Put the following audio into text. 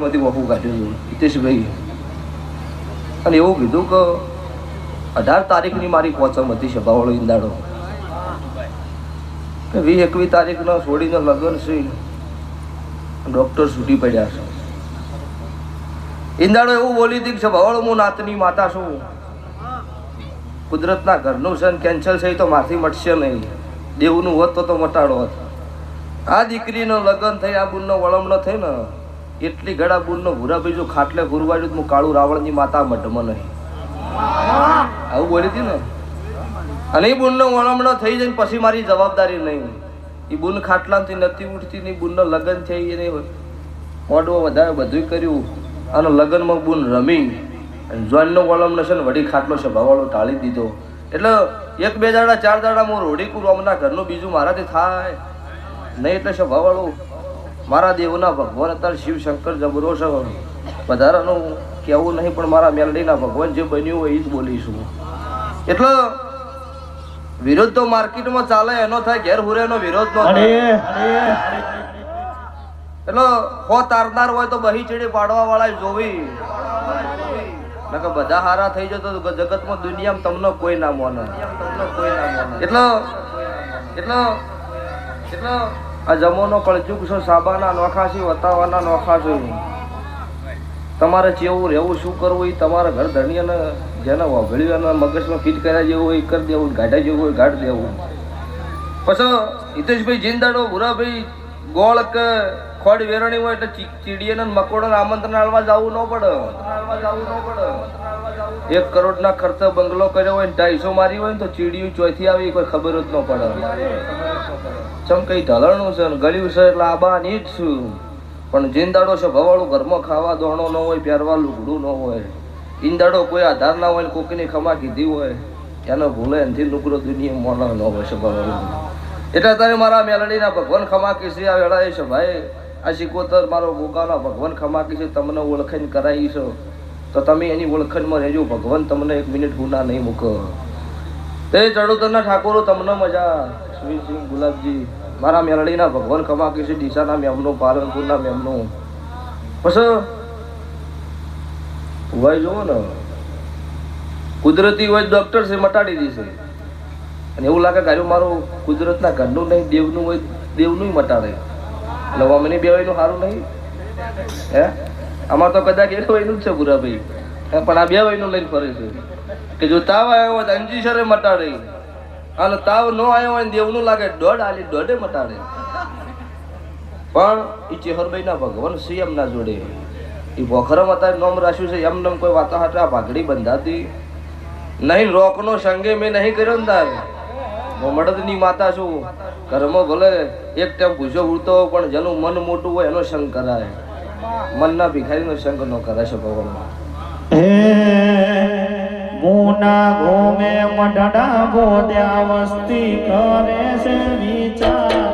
માંથી બહુ કાઢ્યું હિતેશભાઈ અને એવું કીધું કે 18 તારીખની મારી પોચમ હતી સભાવાળો ઈંદાડો કે 20-21 તારીખનો છોડીને લગ્ન છે ડૉક્ટર છૂટી પડ્યા છે ઈંદાડો એવું બોલી હતી કે સભાવાળો હું નાતની માતા છું કુદરતના ઘરનું છે કેન્સર છે તો માથી મટશે નહીં દેવનું હોત તો મટાડો હોત આ દીકરીનો લગ્ન થઈ આ બુનનો વળમણો થઈ ને એટલી ઘડા બુનનો ભૂરાભાઈ જો ખાટલે ગુરવાડ્યું હું કાળું રાવણની માતા મઢમાં નહીં આવું બોલી હતી ને અને એ બુનનો વળમણો થઈ જાય પછી મારી જવાબદારી નહીં એ બુન ખાટલાથી નથી ઉઠતી ને બુનનો લગ્ન થઈ એને મોઢું વધારે બધું કર્યું અને લગ્નમાં બુન રમી જોનનો વળમણો છે ને વડી ખાટલો સભાવાળો ટાળી દીધો એટલે 1-2 દાડા 4 દાડા હું રોડી કરું અમના ઘરનું બીજું મારાથી થાય નહીં એટલે સભાવાળું મારા દેવના ભગવાન અત્યારે શિવ શંકર જબરો છે વધારાનું કહેવું નહીં પણ મારા મેલડીના ભગવાન જે બન્યું હોય એ જ બોલીશું એટલે વિરોધ તો માર્કેટમાં ચાલે એનો થાય ઘેર હુરેનો વિરોધ નો એટલે હો તારનાર હોય તો બહી ચીડી પાડવા વાળા જોવી નકર બધા હારા થઈ જતો જગતમાં દુનિયામાં તમને કોઈ ના મોને એટલે આ જમોનો કળજુગ છે સાબાના નોખા છે વતાવાના નોખા છે તમારે જેવું રહેવું શું કરવું એ તમારા ઘર ધણીને જેને વાઘળ્યું અને મગજમાં ફીટ કર્યા જેવું હોય એ કરી દેવું ગાઢા જેવું હોય ગાઢ દેવું પછી હિતેશભાઈ જીંદાડો ભૂરાભાઈ ગોળ કે ખોડ વેરણી હોય એટલે ચીડીને મકોડોને આમંત્રણ આલવા જવું ન પડે 1 કરોડના ખર્ચે બંગલો કર્યો હોય ને 250 મારી હોય ને તો ચીડિયું ચોથી આવી કોઈ ખબર જ ન પડે ચમ કઈ ઢલણું છે ને ગળ્યું છે એટલે આબા ની જ છું પણ જીંદાડો છે ભવાળું ઘરમાં ખાવા દોણો ન હોય પહેરવા લુગડું ન હોય ઈંદાડો કોઈ આધાર ના હોય કોકની ખમા કીધી હોય એનો ભૂલે એનથી નુકરો દુનિયા મોનો ન હોય છે ભવાળું એટલે અત્યારે મારા મેલડીના ભગવાન ખમા કીધી આ વેળાએ છે ભાઈ આ શિકોતર મારો ગોગાના ભગવાન ખમા કીધી તમને ઓળખાણ કરાવી છે તો તમે એની ઓળખાણમાં રહેજો ભગવાન તમને 1 મિનિટ ગુના નહીં મૂકો તે ચડોતરના ઠાકોરો તમને મજા સુવીરસિંહ ગુલાબજી મારા મેલડીના ભગવાન ખમા કીધી ડીસાના મેમનું પાલનપુરના મેમનું પછી હોય જુઓ ને કુદરતી હોય ડૉક્ટર છે મટાડી દેશે અને એવું લાગે કે મારું કુદરતના ઘરનું નહીં દેવનું હોય દેવનું મટાડે એટલે અમને બે વયનું સારું નહીં હે અમાર તો કદાચ 1 વયનું જ છે ભૂરાભાઈ પણ આ 2 વયનું લઈને ફરે છે કે જો તાવ આવ્યો હોય તો અંજીસરે મટાડે અને તાવ ન આવ્યો હોય દેવનું લાગે દોઢે મટાડે પણ એ ચેહરભાઈના ભગવાન સીએમ ના જોડે એ ભોખરમ અત્યારે નોમ રાખ્યું છે એમ નમ કોઈ વાતા હાટે આ ભાગડી બંધાતી નહીં રોકનો સંગે મેં નહીં કર્યો ને તાર મડદની માતા છું ઘરમાં ભલે એક ટાઈમ ભૂસો ઉડતો પણ જેનું મન મોટું હોય એનો સંગ કરાય મનના ભિખારીનો સંગ ન કરાય છે ભગવાન મુના ઘૂમે મઢડા બોદ્યા વસ્તી કરે છે વિચાર